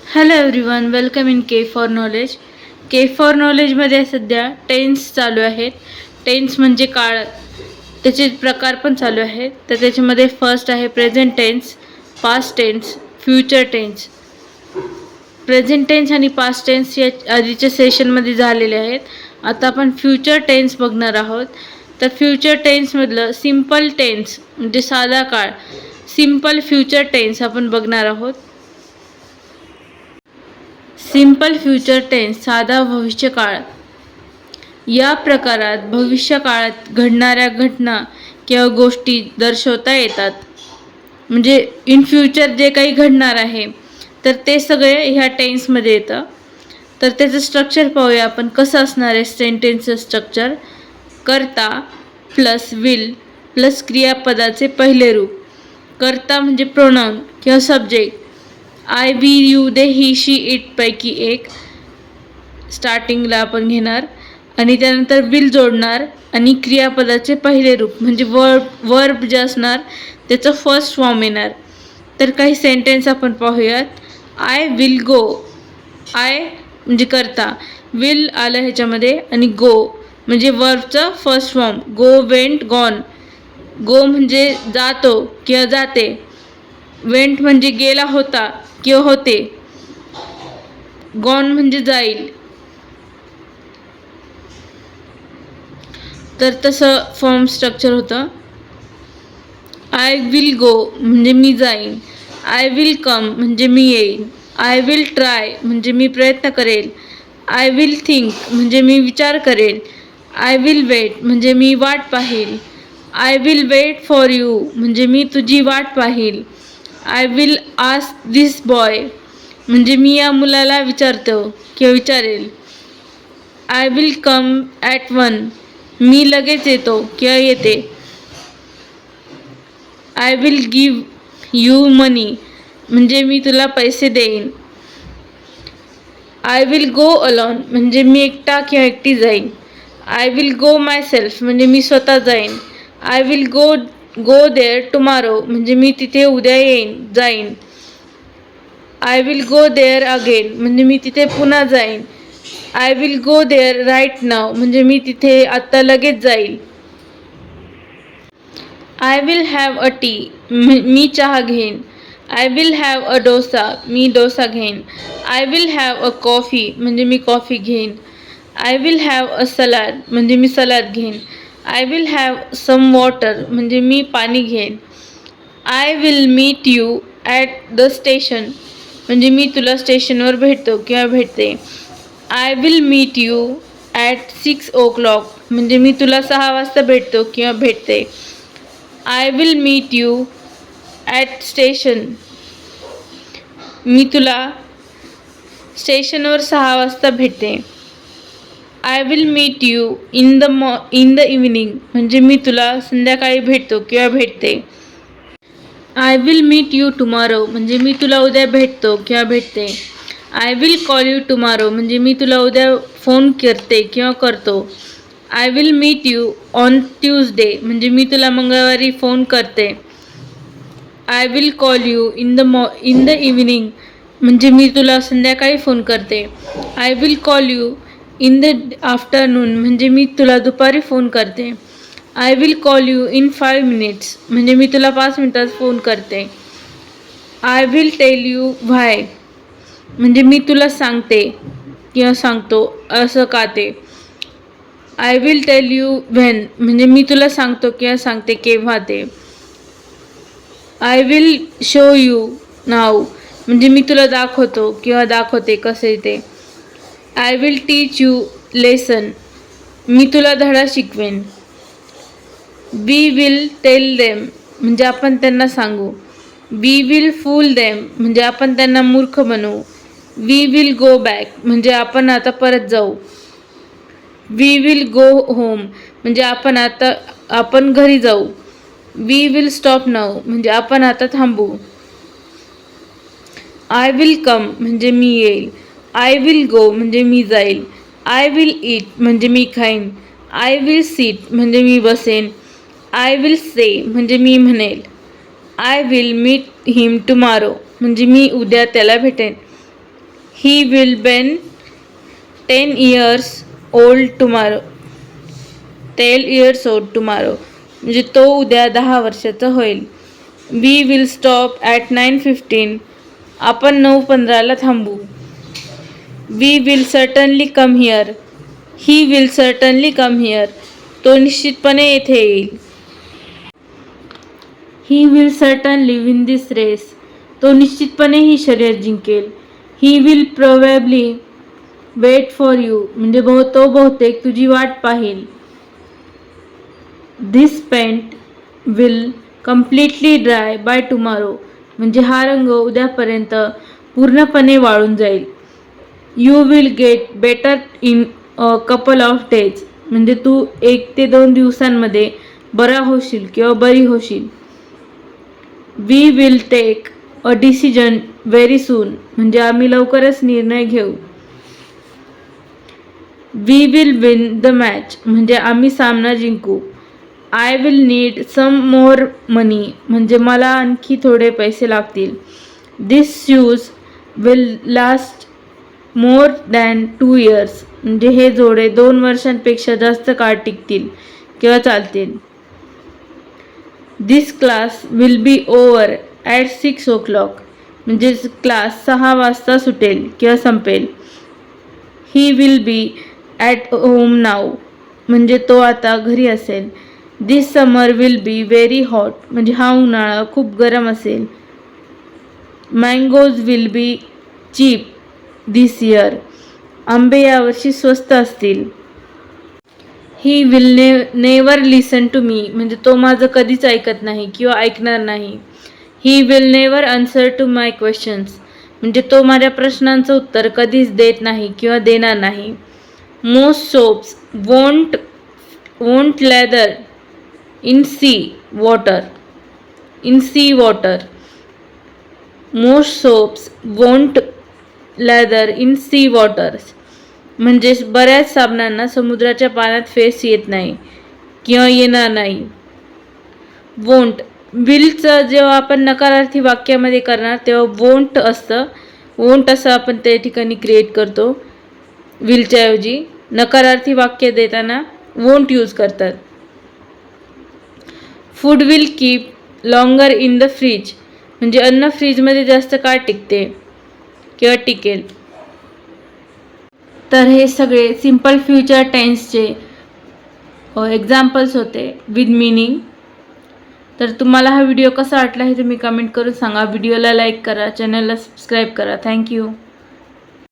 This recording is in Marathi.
Hello everyone, welcome in K for knowledge. K for नॉलेजमध्ये सध्या टेन्स चालू आहेत. टेन्स म्हणजे काळ, त्याचे प्रकार पण चालू आहेत. तर त्याच्यामध्ये फर्स्ट आहे present tense, past tense, future tense. Present tense आणि पास्ट टेन्स या आधीच्या सेशनमध्ये झालेले आहेत. आता आपण फ्युचर टेन्स बघणार आहोत. तर फ्युचर टेन्समधलं सिम्पल टेन्स म्हणजे साधा काळ, सिम्पल फ्युचर टेन्स आपण बघणार आहोत. सिंपल फ्युचर टेन्स साधा भविष्यकाळ. या प्रकारात भविष्यकाळात घडणाऱ्या घटना किंवा गोष्टी दर्शवता येतात. म्हणजे इन फ्युचर जे काही घडणार आहे तर ते सगळे ह्या टेन्समध्ये येतं. तर त्याचं स्ट्रक्चर पाहूया आपण कसं असणार आहे. सेंटेन्सचं स्ट्रक्चर: कर्ता प्लस विल प्लस क्रियापदाचे पहिले रूप. कर्ता म्हणजे प्रोनाउन किंवा subject. I, we, you, they, he, she, it पैकी एक स्टार्टिंगला आपण घेणार आणि त्यानंतर विल जोडणार आणि क्रियापदाचे पहिले रूप म्हणजे वर्ब जे असणार त्याचं फर्स्ट फॉर्म येणार. तर काही सेंटेन्स आपण पाहूयात. I will go. आय म्हणजे कर्ता, विल आलं ह्याच्यामध्ये आणि गो म्हणजे वर्बचं फर्स्ट फॉर्म. गो, वेंट, गॉन. गो म्हणजे जातो किंवा जाते. वेंट म्हणजे गेला होता किंवा होते. गॉन म्हणजे जाईल. तर तसं फॉर्म स्ट्रक्चर होतं. आय विल गो म्हणजे मी जाईन. आय विल कम म्हणजे मी येईन. आय विल ट्राय म्हणजे मी प्रयत्न करेल. आय विल थिंक म्हणजे मी विचार करेल. आय विल वेट म्हणजे मी वाट पाहील. I will wait for you म्हणजे मी तुझी वाट पाहील. I will ask this boy म्हणजे मी या मुलाला विचारतो किंवा विचारेल. आय विल कम ॲट 1 मी लगेच येतो किंवा येते. I will give you money म्हणजे मी तुला पैसे देईन. आय विल गो अलॉन म्हणजे मी एकटा किंवा एकटी जाईन. I will go myself म्हणजे मी स्वतः जाईन. I will go there tomorrow म्हणजे मी तिथे उद्या जाईन. I will go there again म्हणजे मी तिथे पुन्हा जाईन. I will go there right now म्हणजे मी तिथे आत्ता लगेच जाईल. I will have a tea मी चहा घेईन. I will have a dosa मी डोसा घेईन. I will have a coffee म्हणजे मी कॉफी घेईन. I will have a salad म्हणजे मी सलाद घेईन. I will have some water म्हणजे मी पाणी घेईन. I will meet you at the station म्हणजे मी तुला स्टेशनवर भेटतो किंवा भेटते. I will meet you at 6 o'clock म्हणजे मी तुला 6 वाजता भेटतो किंवा भेटते. I will meet you at station मी तुला स्टेशनवर 6 वाजता भेटते. I will meet you in the evening म्हणजे मी तुला संध्याकाळी भेटतो किंवा भेटते. I will meet you tomorrow म्हणजे मी तुला उद्या भेटतो किंवा भेटते. I will call you tomorrow म्हणजे मी तुला उद्या फोन करते किंवा करतो. I will meet you on Tuesday म्हणजे मी तुला मंगळवारी फोन करते. I will call you in the evening म्हणजे मी तुला संध्याकाळी फोन करते. I will call you in the afternoon म्हणजे मी तुला दुपारी फोन करते. I will call you in 5 minutes म्हणजे मी तुला 5 मिनिटात फोन करते. I will tell you why म्हणजे मी तुला सांगते किंवा सांगतो असं का ते. I will tell you when म्हणजे मी तुला सांगतो किंवा सांगते केव्हा ते. I will show you now म्हणजे मी तुला दाखवतो किंवा दाखवते कसे ते. I will teach you lesson मी तुला धडा शिकवेन. वी विल टेल देम म्हणजे आपण त्यांना सांगू. वी विल फूल देम म्हणजे आपण त्यांना मूर्ख बनवू. वी विल गो बॅक म्हणजे आपण आता परत जाऊ. वी विल गो होम म्हणजे आपण घरी जाऊ. वी विल स्टॉप नाऊ म्हणजे आपण आता थांबू. आय विल कम म्हणजे मी येईल. आय विल गो म्हणजे मी जाईल. आय विल ईट म्हणजे मी खाईन. आय विल सीट म्हणजे मी बसेन. आय विल से म्हणजे मी म्हणेल. I will meet him tomorrow म्हणजे मी उद्या त्याला भेटेन. He will be 10 years old tomorrow. 10 years old tomorrow. म्हणजे तो उद्या 10 वर्षाचा होईल. We will stop at 9:15. आपण 9:15ला थांबू. We will certainly come here. He will certainly come here. तो निश्चितपणे येथे येईल. He will certainly win this race. तो निश्चितपणे ही शर्यत जिंकेल. He will probably wait for you. म्हणजे तो बहुतेक तुझी वाट पाहिल. This paint will completely dry by tomorrow. म्हणजे हा रंग उद्यापर्यंत पूर्णपणे वाळून जाईल. You will get better in a couple of days. म्हणजे तू 1 ते 2 दिवसांमध्ये बरा होशील किंवा बरी होशील. We will take a decision very soon. म्हणजे आम्ही लवकरच निर्णय घेऊ. We will win the match. म्हणजे आम्ही सामना जिंकू. I will need some more money. म्हणजे मला आणखी थोडे पैसे लागतील. This shoes will last more than 2 years. म्हणजे हे जोडे 2 वर्षांपेक्षा जास्त काळ टिकतील किंवा चालतील. This class will be over at 6 o'clock. म्हणजे क्लास 6 वाजता सुटेल किंवा संपेल. He will be at home now. म्हणजे तो आता घरी असेल. This summer will be very hot. म्हणजे हा उन्हाळा खूप गरम असेल. Mangoes will be cheap this year. आंबे यावर्षी स्वस्त असतील. He will never listen to me. म्हणजे तो माझं कधीच ऐकत नाही किंवा ऐकणार नाही. He will never answer to my questions. म्हणजे तो माझ्या प्रश्नांचं उत्तर कधीच देत नाही किंवा देणार नाही. Most soaps won't lather in sea water. In sea water. Most soaps won't lather in sea waters. म्हणजे बऱ्याच साबणांना समुद्राच्या पाण्यात फेस येत नाही किंवा येणार नाही. वोंट विलचं जेव्हा आपण नकारार्थी वाक्यामध्ये करणार तेव्हा वोंट असतं. वोंट असं आपण त्या ठिकाणी क्रिएट करतो विलच्या ऐवजी. नकारार्थी वाक्य देताना वोंट यूज करतात. Food will keep longer in the fridge. म्हणजे अन्न फ्रीजमध्ये जास्त काळ टिकते किंवा टिकेल. तर हे सगळे सिम्पल फ्युचर टेन्सचे एक्झाम्पल्स होते विथ मीनिंग. तर तुम्हाला हा व्हिडिओ कसा वाटला हे तुम्ही कमेंट करून सांगा. व्हिडिओला लाईक करा, चॅनलला सबस्क्राईब करा. थँक्यू.